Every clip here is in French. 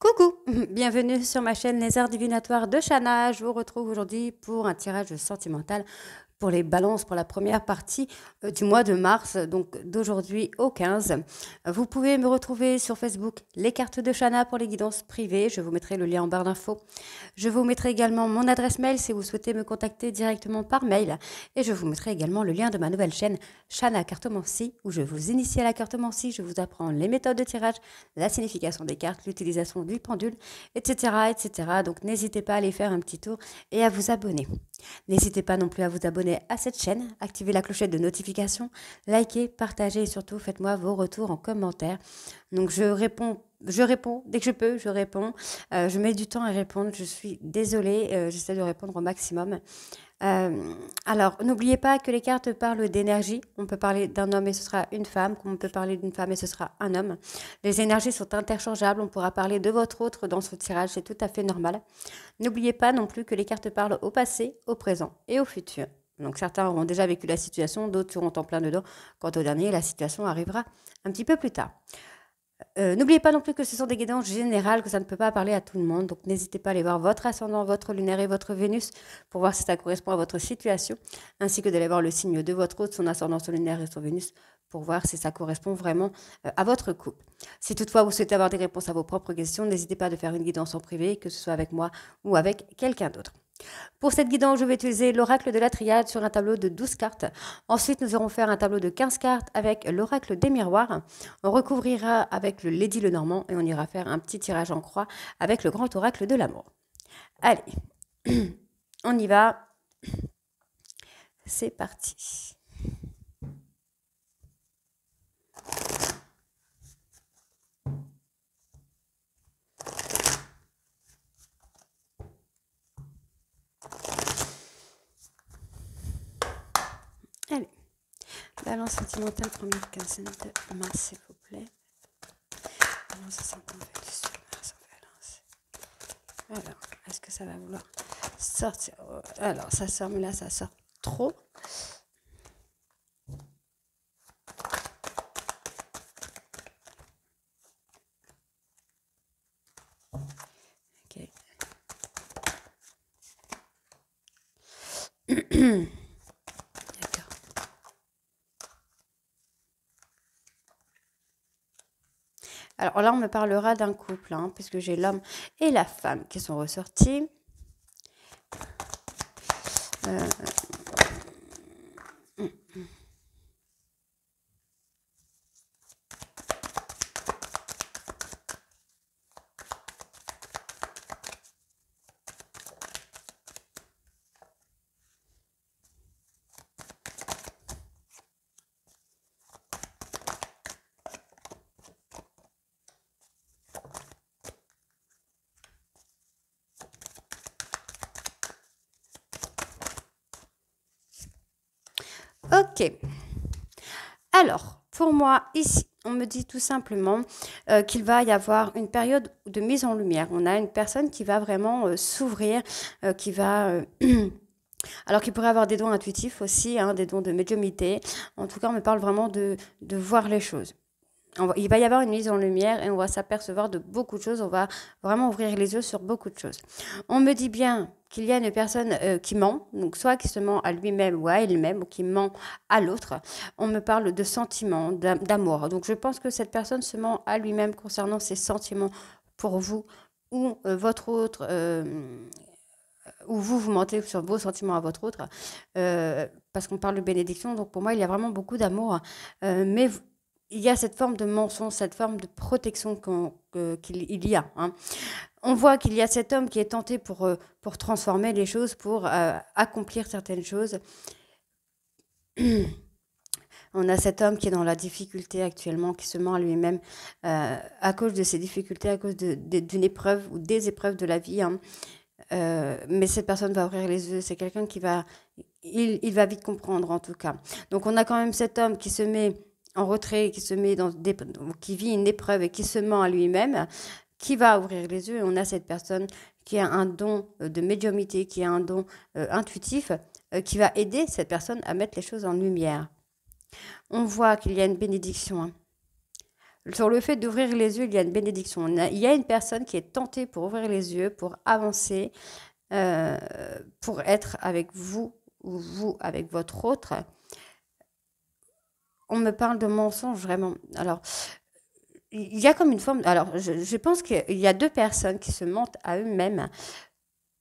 Coucou, bienvenue sur ma chaîne Les Arts Divinatoires de Shana. Je vous retrouve aujourd'hui pour un tirage sentimental pour les balances pour la première partie du mois de mars, donc d'aujourd'hui au 15. Vous pouvez me retrouver sur Facebook, les cartes de Shana pour les guidances privées. Je vous mettrai le lien en barre d'infos. Je vous mettrai également mon adresse mail si vous souhaitez me contacter directement par mail. Et je vous mettrai également le lien de ma nouvelle chaîne Shana Cartomancie où je vous initie à la cartomancie. Je vous apprends les méthodes de tirage, la signification des cartes, l'utilisation du pendule, etc., etc. Donc n'hésitez pas à aller faire un petit tour et à vous abonner. N'hésitez pas non plus à vous abonner à cette chaîne, activez la clochette de notification, likez, partagez et surtout faites-moi vos retours en commentaire. Donc je réponds dès que je peux, je réponds. Je mets du temps à répondre, je suis désolée, j'essaie de répondre au maximum. Alors, n'oubliez pas que les cartes parlent d'énergie. On peut parler d'un homme et ce sera une femme, comme on peut parler d'une femme et ce sera un homme. Les énergies sont interchangeables. On pourra parler de votre autre dans ce tirage, c'est tout à fait normal. N'oubliez pas non plus que les cartes parlent au passé, au présent et au futur. Donc certains auront déjà vécu la situation, d'autres seront en plein dedans. Quant au dernier, la situation arrivera un petit peu plus tard. N'oubliez pas non plus que ce sont des guidances générales, que ça ne peut pas parler à tout le monde. Donc n'hésitez pas à aller voir votre ascendant, votre lunaire et votre Vénus pour voir si ça correspond à votre situation, ainsi que d'aller voir le signe de votre hôte, son ascendant, son lunaire et son Vénus pour voir si ça correspond vraiment à votre couple. Si toutefois vous souhaitez avoir des réponses à vos propres questions, n'hésitez pas à faire une guidance en privé, que ce soit avec moi ou avec quelqu'un d'autre. Pour cette guidance, je vais utiliser l'oracle de la triade sur un tableau de 12 cartes. Ensuite, nous allons faire un tableau de 15 cartes avec l'oracle des miroirs. On recouvrira avec le Lady Lenormand et on ira faire un petit tirage en croix avec le grand oracle de l'amour. Allez, on y va. C'est parti. Allez, balance sentimentale, première quinzaine de mars, s'il vous plaît. Balance sentimentale du mars, alors, est-ce que ça va vouloir sortir? Alors, ça sort, mais là, ça sort trop. Ok. D'accord. Alors là, on me parlera d'un couple, hein, puisque j'ai l'homme et la femme qui sont ressortis. Ok. Alors, pour moi, ici, on me dit tout simplement qu'il va y avoir une période de mise en lumière. On a une personne qui va vraiment s'ouvrir, qui va... alors qu'il pourrait avoir des dons intuitifs aussi, hein, des dons de médiumnité. En tout cas, on me parle vraiment de voir les choses. Il va y avoir une mise en lumière et on va s'apercevoir de beaucoup de choses. On va vraiment ouvrir les yeux sur beaucoup de choses. On me dit bien qu'il y a une personne qui ment, donc soit qui se ment à lui-même ou à elle-même, ou qui ment à l'autre. On me parle de sentiments, d'amour. Donc je pense que cette personne se ment à lui-même concernant ses sentiments pour vous ou votre autre. Ou vous mentez sur vos sentiments à votre autre, parce qu'on parle de bénédiction. Donc pour moi, il y a vraiment beaucoup d'amour, mais il y a cette forme de mensonge, cette forme de protection qu'il y a. Hein. On voit qu'il y a cet homme qui est tenté pour transformer les choses, pour accomplir certaines choses. On a cet homme qui est dans la difficulté actuellement, qui se ment à lui-même à cause de ses difficultés, à cause d'une épreuve ou des épreuves de la vie. Hein. Mais cette personne va ouvrir les yeux. C'est quelqu'un qui va... Il va vite comprendre, en tout cas. Donc, on a quand même cet homme qui se met en retrait, qui se met qui vit une épreuve et qui se ment à lui-même, qui va ouvrir les yeux. Et on a cette personne qui a un don de médiumnité, qui a un don intuitif, qui va aider cette personne à mettre les choses en lumière. On voit qu'il y a une bénédiction. Hein. Sur le fait d'ouvrir les yeux, il y a une bénédiction. Il y a une personne qui est tentée pour ouvrir les yeux, pour avancer, euh, pour être avec vous ou vous avec votre autre. On me parle de mensonge vraiment. Alors, il y a comme une forme. Alors, je pense qu'il y a deux personnes qui se mentent à eux-mêmes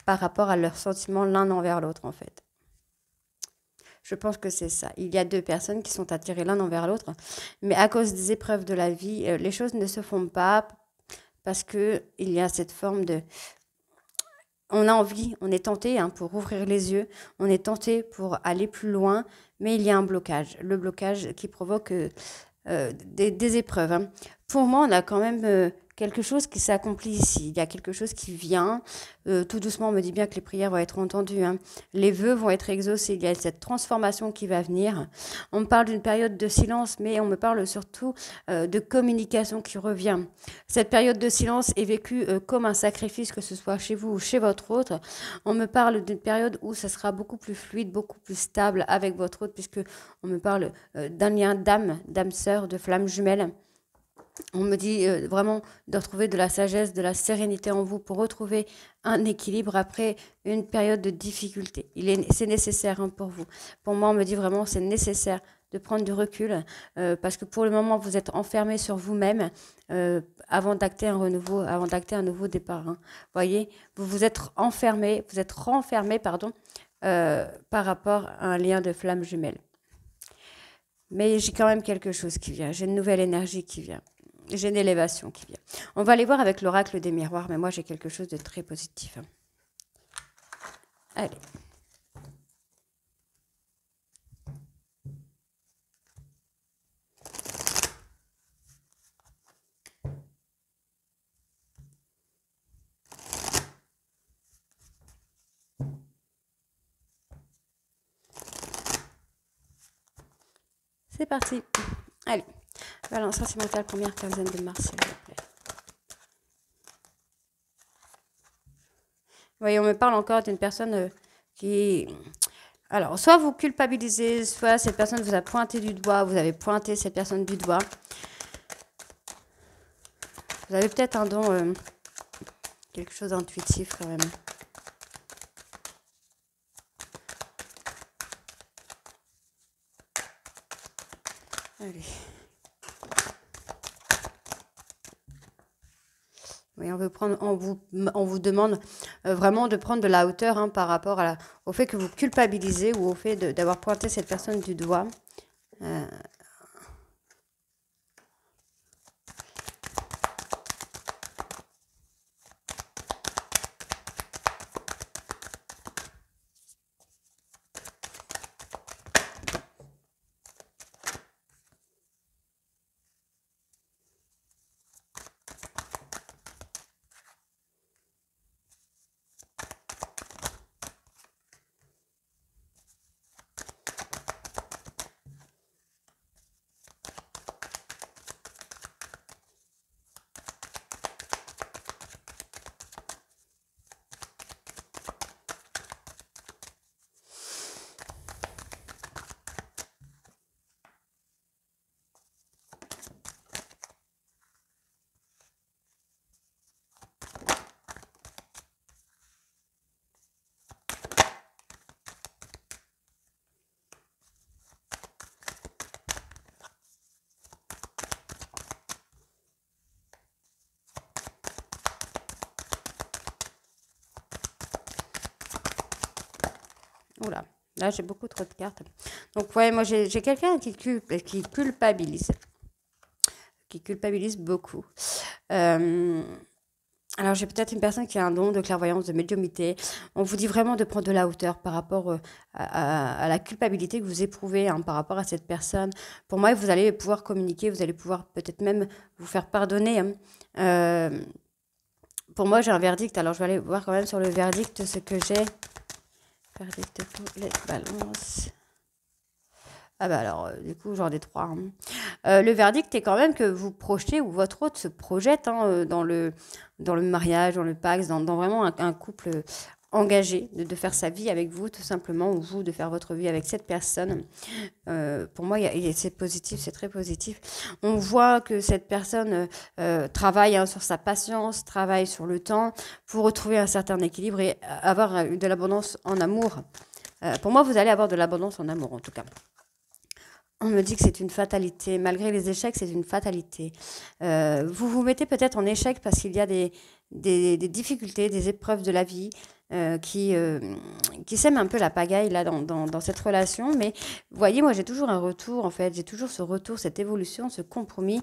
par rapport à leurs sentiments l'un envers l'autre, en fait. Je pense que c'est ça. Il y a deux personnes qui sont attirées l'un envers l'autre, mais à cause des épreuves de la vie, les choses ne se font pas parce que il y a cette forme de on a envie, on est tenté hein, pour ouvrir les yeux, on est tenté pour aller plus loin, mais il y a un blocage. Le blocage qui provoque des épreuves. Hein. Pour moi, on a quand même quelque chose qui s'accomplit ici. Il y a quelque chose qui vient. Tout doucement, on me dit bien que les prières vont être entendues. Hein. Les vœux vont être exaucés. Il y a cette transformation qui va venir. On me parle d'une période de silence, mais on me parle surtout de communication qui revient. Cette période de silence est vécue comme un sacrifice, que ce soit chez vous ou chez votre autre. On me parle d'une période où ça sera beaucoup plus fluide, beaucoup plus stable avec votre autre, puisque on me parle d'un lien d'âme sœur, de flamme jumelle. On me dit vraiment de retrouver de la sagesse, de la sérénité en vous pour retrouver un équilibre après une période de difficulté. C'est nécessaire hein, pour vous. Pour moi, on me dit vraiment c'est nécessaire de prendre du recul parce que pour le moment, vous êtes enfermé sur vous-même avant d'acter un renouveau, avant d'acter un nouveau départ. Hein. Voyez, vous vous êtes enfermé, vous êtes renfermé, pardon, par rapport à un lien de flamme jumelle. Mais j'ai quand même quelque chose qui vient. J'ai une nouvelle énergie qui vient. J'ai une élévation qui vient. On va aller voir avec l'oracle des miroirs, mais moi j'ai quelque chose de très positif. Hein. Allez. C'est parti. Allez. Balance sentimentale, première quinzaine de mars, s'il vous plaît. Vous voyez, on me parle encore d'une personne qui... Alors, soit vous culpabilisez, soit cette personne vous a pointé du doigt, vous avez pointé cette personne du doigt. Vous avez peut-être un don, quelque chose d'intuitif quand même. Allez. Oui, on vous demande vraiment de prendre de la hauteur hein, par rapport au fait que vous culpabilisez ou au fait d'avoir pointé cette personne du doigt. Oula, là j'ai beaucoup trop de cartes. Donc ouais, moi j'ai quelqu'un qui culpabilise. Qui culpabilise beaucoup. Alors j'ai peut-être une personne qui a un don de clairvoyance, de médiumnité. On vous dit vraiment de prendre de la hauteur par rapport à la culpabilité que vous éprouvez hein, par rapport à cette personne. Pour moi, vous allez pouvoir communiquer, vous allez pouvoir peut-être même vous faire pardonner. Hein. Pour moi, j'ai un verdict. Alors je vais aller voir quand même sur le verdict ce que j'ai. Verdict pour les balances. Ah bah alors, du coup, j'en ai trois. Hein. Le verdict est quand même que vous projetez ou votre hôte se projette hein, dans le mariage, dans le pacte, dans vraiment un couple engagé de faire sa vie avec vous, tout simplement, ou vous de faire votre vie avec cette personne. Pour moi, c'est positif, c'est très positif. On voit que cette personne travaille sur sa patience, travaille sur le temps pour retrouver un certain équilibre et avoir de l'abondance en amour. Pour moi, vous allez avoir de l'abondance en amour, en tout cas. On me dit que c'est une fatalité. Malgré les échecs, c'est une fatalité. Vous vous mettez peut-être en échec parce qu'il y a des difficultés, des épreuves de la vie qui sèment un peu la pagaille là dans cette relation. Mais vous voyez, moi j'ai toujours un retour en fait. J'ai toujours ce retour, cette évolution, ce compromis.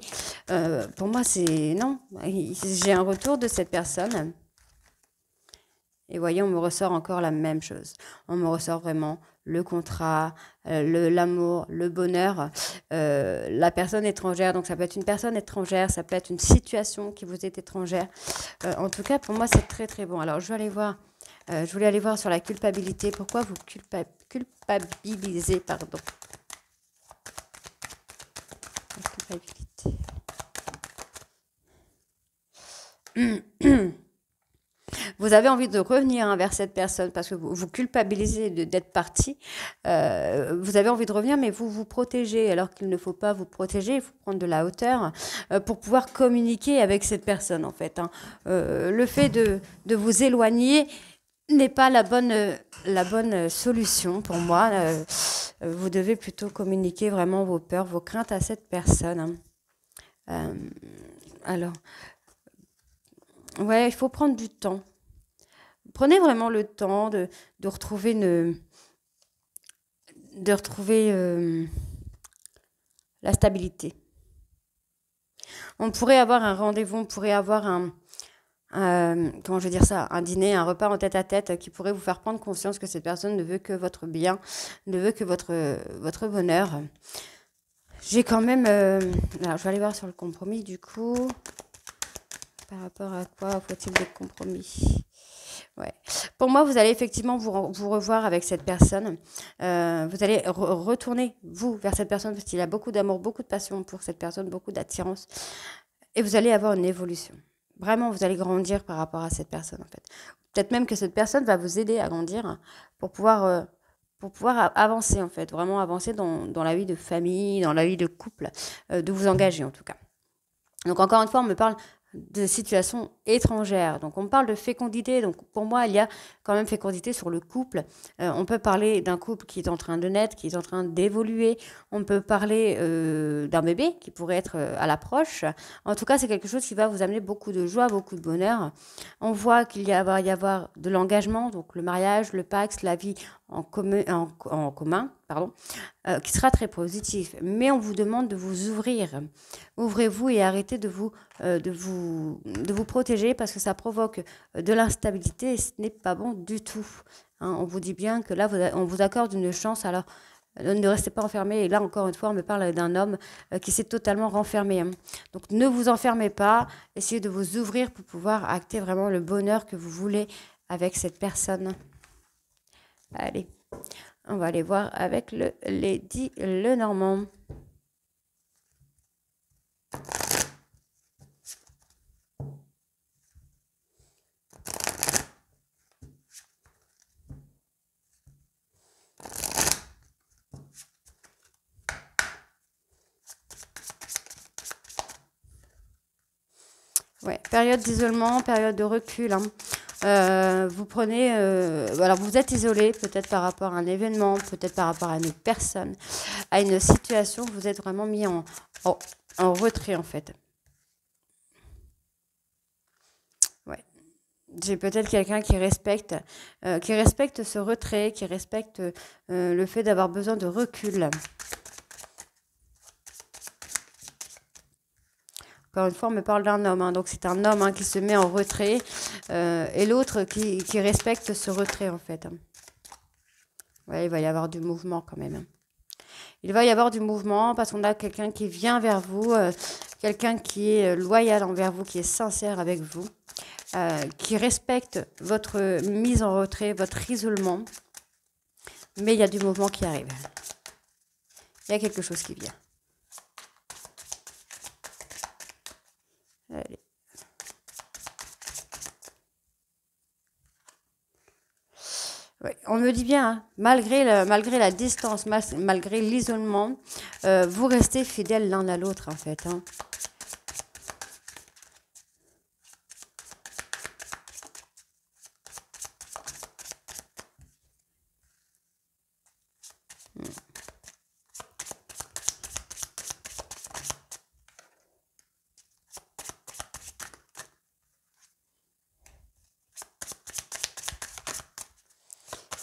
Pour moi, c'est non. J'ai un retour de cette personne. Et voyez, on me ressort encore la même chose. On me ressort vraiment le contrat, l'amour, le bonheur, la personne étrangère. Donc ça peut être une personne étrangère, ça peut être une situation qui vous est étrangère. En tout cas, pour moi, c'est très très bon. Alors je vais aller voir. Je voulais aller voir sur la culpabilité. Pourquoi vous culpabilisez, pardon. La culpabilité. Vous avez envie de revenir vers cette personne parce que vous culpabilisez d'être parti. Vous avez envie de revenir, mais vous vous protégez alors qu'il ne faut pas vous protéger. Il faut prendre de la hauteur pour pouvoir communiquer avec cette personne, en fait. Hein. Le fait de vous éloigner n'est pas la bonne solution pour moi. Vous devez plutôt communiquer vraiment vos peurs, vos craintes à cette personne. Hein. Alors, ouais, il faut prendre du temps. Prenez vraiment le temps de retrouver la stabilité. On pourrait avoir un rendez-vous, on pourrait avoir comment je vais dire ça, un dîner, un repas en tête-à-tête qui pourrait vous faire prendre conscience que cette personne ne veut que votre bien, ne veut que votre bonheur. J'ai quand même... alors, je vais aller voir sur le compromis, du coup. Par rapport à quoi faut-il des compromis? Ouais. Pour moi, vous allez effectivement vous revoir avec cette personne. Vous allez retourner, vous, vers cette personne, parce qu'il y a beaucoup d'amour, beaucoup de passion pour cette personne, beaucoup d'attirance. Et vous allez avoir une évolution. Vraiment, vous allez grandir par rapport à cette personne, en fait. Peut-être même que cette personne va vous aider à grandir pour pouvoir avancer, en fait. Vraiment avancer dans la vie de famille, dans la vie de couple, de vous engager, en tout cas. Donc, encore une fois, on me parle de situations étrangères. Donc on parle de fécondité. Donc pour moi, il y a quand même fécondité sur le couple. On peut parler d'un couple qui est en train de naître, qui est en train d'évoluer. On peut parler d'un bébé qui pourrait être à l'approche. En tout cas, c'est quelque chose qui va vous amener beaucoup de joie, beaucoup de bonheur. On voit va y avoir de l'engagement, donc le mariage, le pacte, la vie en commun, pardon, qui sera très positif. Mais on vous demande de vous ouvrir. Ouvrez-vous et arrêtez de vous protéger parce que ça provoque de l'instabilité et ce n'est pas bon du tout. Hein, on vous dit bien que là, on vous accorde une chance, alors ne restez pas enfermé. Et là, encore une fois, on me parle d'un homme qui s'est totalement renfermé. Hein. Donc, ne vous enfermez pas. Essayez de vous ouvrir pour pouvoir acter vraiment le bonheur que vous voulez avec cette personne. Allez, on va aller voir avec le Lady Lenormand. Ouais, période d'isolement, période de recul. Hein. Vous prenez, alors vous êtes isolé peut-être par rapport à un événement, peut-être par rapport à une personne, à une situation. Vous êtes vraiment mis en retrait en fait. Ouais. J'ai peut-être quelqu'un qui respecte ce retrait, qui respecte le fait d'avoir besoin de recul. Encore une fois, on me parle d'un homme, hein, donc c'est un homme qui se met en retrait et l'autre qui respecte ce retrait en fait. Ouais, il va y avoir du mouvement quand même. Il va y avoir du mouvement parce qu'on a quelqu'un qui vient vers vous, quelqu'un qui est loyal envers vous, qui est sincère avec vous, qui respecte votre mise en retrait, votre isolement. Mais il y a du mouvement qui arrive. Il y a quelque chose qui vient. Allez. Ouais, on me dit bien, hein, malgré la distance, malgré l'isolement, vous restez fidèles l'un à l'autre, en fait, hein.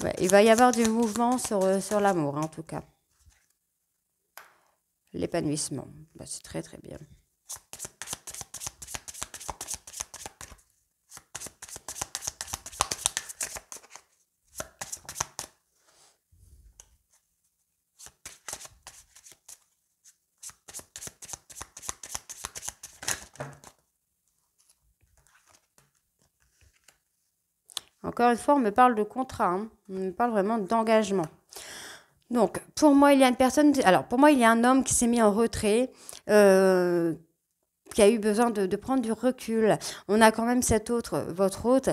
Ouais, il va y avoir du mouvement sur l'amour, hein, en tout cas. L'épanouissement. Bah, c'est très très bien. Encore une fois, on me parle de contrat, hein. On me parle vraiment d'engagement. Donc, pour moi, il y a une personne. Alors, pour moi, il y a un homme qui s'est mis en retrait, euh, qui a eu besoin de prendre du recul. On a quand même cet autre, votre hôte,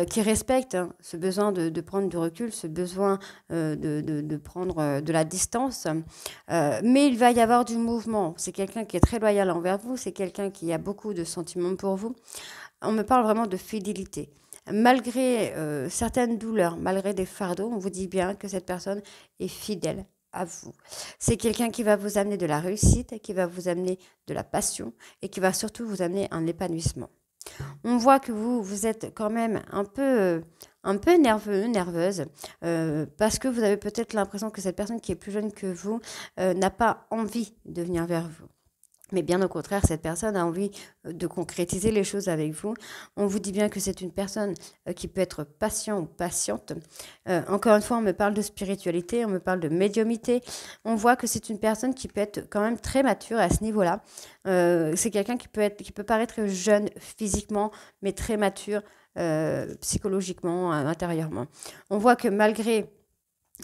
qui respecte, hein, ce besoin de prendre du recul, ce besoin de prendre de la distance. Mais il va y avoir du mouvement. C'est quelqu'un qui est très loyal envers vous, c'est quelqu'un qui a beaucoup de sentiments pour vous. On me parle vraiment de fidélité. Malgré certaines douleurs, malgré des fardeaux, on vous dit bien que cette personne est fidèle à vous. C'est quelqu'un qui va vous amener de la réussite, qui va vous amener de la passion et qui va surtout vous amener un épanouissement. On voit que vous êtes quand même un peu nerveux, nerveuse, parce que vous avez peut-être l'impression que cette personne qui est plus jeune que vous n'a pas envie de venir vers vous. Mais bien au contraire, cette personne a envie de concrétiser les choses avec vous. On vous dit bien que c'est une personne qui peut être patient ou patiente. Encore une fois, on me parle de spiritualité, on me parle de médiumité. On voit que c'est une personne qui peut être quand même très mature à ce niveau-là. C'est quelqu'un qui peut paraître jeune physiquement, mais très mature psychologiquement, intérieurement. On voit que malgré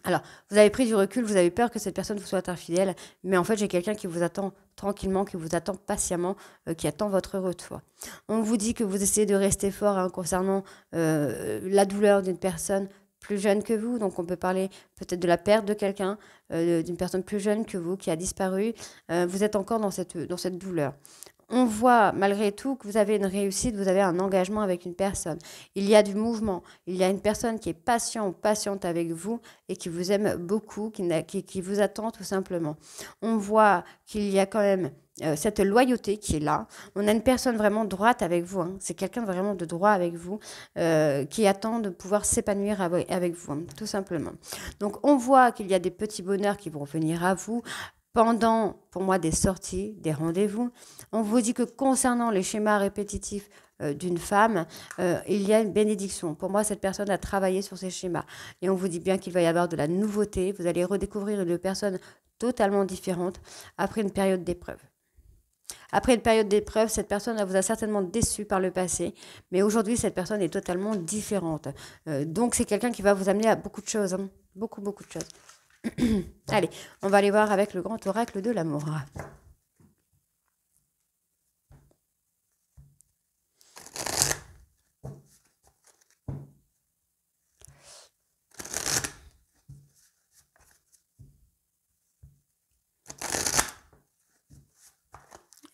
alors, vous avez pris du recul, vous avez peur que cette personne vous soit infidèle, mais en fait, j'ai quelqu'un qui vous attend tranquillement, qui vous attend patiemment, qui attend votre retour. On vous dit que vous essayez de rester fort, hein, concernant la douleur d'une personne plus jeune que vous, donc on peut parler peut-être de la perte de quelqu'un, d'une personne plus jeune que vous qui a disparu. Vous êtes encore dans cette douleur. On voit malgré tout que vous avez une réussite, vous avez un engagement avec une personne. Il y a du mouvement, il y a une personne qui est patient ou patiente avec vous et qui vous aime beaucoup, qui vous attend tout simplement. On voit qu'il y a quand même cette loyauté qui est là. On a une personne vraiment droite avec vous, hein. C'est quelqu'un vraiment de droit avec vous, qui attend de pouvoir s'épanouir avec vous, hein, tout simplement. Donc on voit qu'il y a des petits bonheurs qui vont venir à vous pendant, pour moi, des sorties, des rendez-vous. On vous dit que concernant les schémas répétitifs d'une femme, il y a une bénédiction. Pour moi, cette personne a travaillé sur ces schémas. Et on vous dit bien qu'il va y avoir de la nouveauté. Vous allez redécouvrir une personne totalement différente après une période d'épreuve. Après une période d'épreuve, cette personne vous a certainement déçu par le passé, mais aujourd'hui, cette personne est totalement différente. Donc, c'est quelqu'un qui va vous amener à beaucoup de choses, hein. Beaucoup, beaucoup de choses. Allez, on va aller voir avec le grand oracle de l'amour.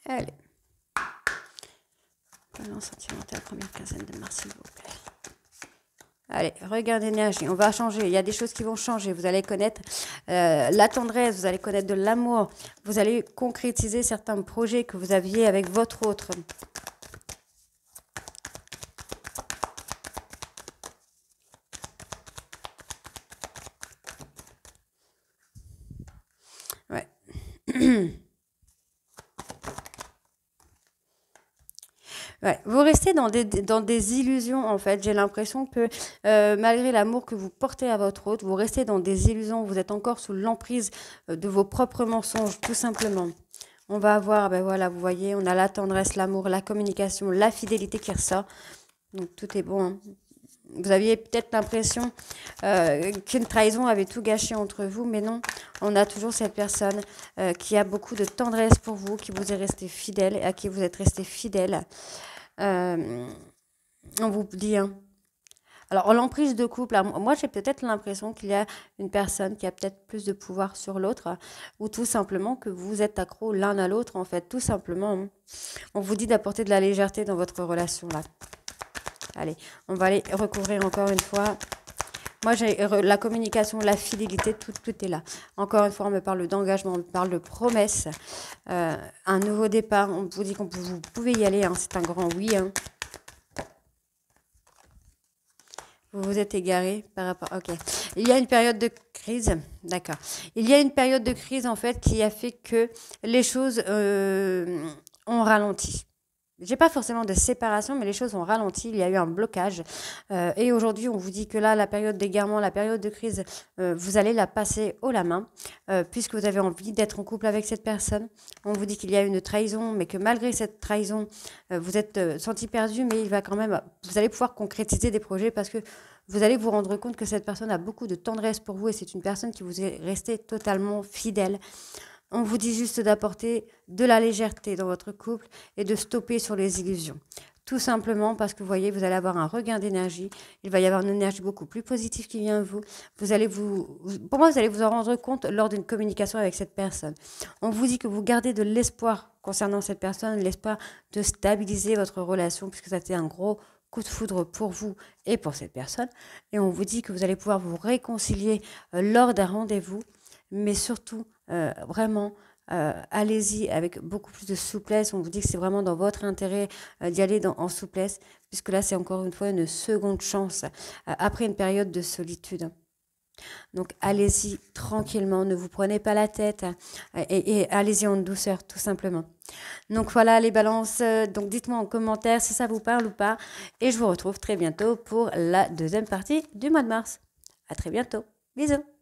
Allez, balance sentimentale, première quinzaine de mars, s'il vous plaît. Allez, regain d'énergie, on va changer. Il y a des choses qui vont changer. Vous allez connaître la tendresse, vous allez connaître de l'amour. Vous allez concrétiser certains projets que vous aviez avec votre autre. Ouais. Ouais, vous restez dans des illusions, en fait. J'ai l'impression que malgré l'amour que vous portez à votre hôte, vous restez dans des illusions. Vous êtes encore sous l'emprise de vos propres mensonges, tout simplement. On va avoir, ben voilà, vous voyez, on a la tendresse, l'amour, la communication, la fidélité qui ressort. Donc tout est bon, hein. Vous aviez peut-être l'impression qu'une trahison avait tout gâché entre vous, mais non, on a toujours cette personne qui a beaucoup de tendresse pour vous, qui vous est restée fidèle, à qui vous êtes resté fidèle. Euh, on vous dit, hein, Alors, l'emprise de couple, moi j'ai peut-être l'impression qu'il y a une personne qui a peut-être plus de pouvoir sur l'autre, ou tout simplement que vous êtes accro l'un à l'autre, en fait, tout simplement. On vous dit d'apporter de la légèreté dans votre relation là. Allez, on va aller recouvrir encore une fois. Moi, j'ai la communication, la fidélité, tout est là. Encore une fois, on me parle d'engagement, on me parle de promesse, un nouveau départ. On vous dit que vous pouvez y aller, hein, c'est un grand oui. Hein. Vous vous êtes égaré par rapport. Ok. Il y a une période de crise. D'accord. Il y a une période de crise en fait qui a fait que les choses ont ralenti. J'ai pas forcément de séparation, mais les choses ont ralenti. Il y a eu un blocage. Et aujourd'hui, on vous dit que là, la période d'égarement, la période de crise, vous allez la passer haut la main, puisque vous avez envie d'être en couple avec cette personne. On vous dit qu'il y a une trahison, mais que malgré cette trahison, vous êtes senti perdu, mais il va quand même, vous allez pouvoir concrétiser des projets parce que vous allez vous rendre compte que cette personne a beaucoup de tendresse pour vous et c'est une personne qui vous est restée totalement fidèle. On vous dit juste d'apporter de la légèreté dans votre couple et de stopper sur les illusions. Tout simplement parce que vous voyez, vous allez avoir un regain d'énergie. Il va y avoir une énergie beaucoup plus positive qui vient de vous. Pour moi, vous allez vous en rendre compte lors d'une communication avec cette personne. On vous dit que vous gardez de l'espoir concernant cette personne, l'espoir de stabiliser votre relation puisque ça a été un gros coup de foudre pour vous et pour cette personne. Et on vous dit que vous allez pouvoir vous réconcilier lors d'un rendez-vous, mais surtout, vraiment, allez-y avec beaucoup plus de souplesse. On vous dit que c'est vraiment dans votre intérêt d'y aller en souplesse, puisque là, c'est encore une fois une seconde chance après une période de solitude. Donc, allez-y tranquillement, ne vous prenez pas la tête et allez-y en douceur, tout simplement. Donc, voilà les balances. Donc, dites-moi en commentaire si ça vous parle ou pas. Et je vous retrouve très bientôt pour la deuxième partie du mois de mars. À très bientôt. Bisous.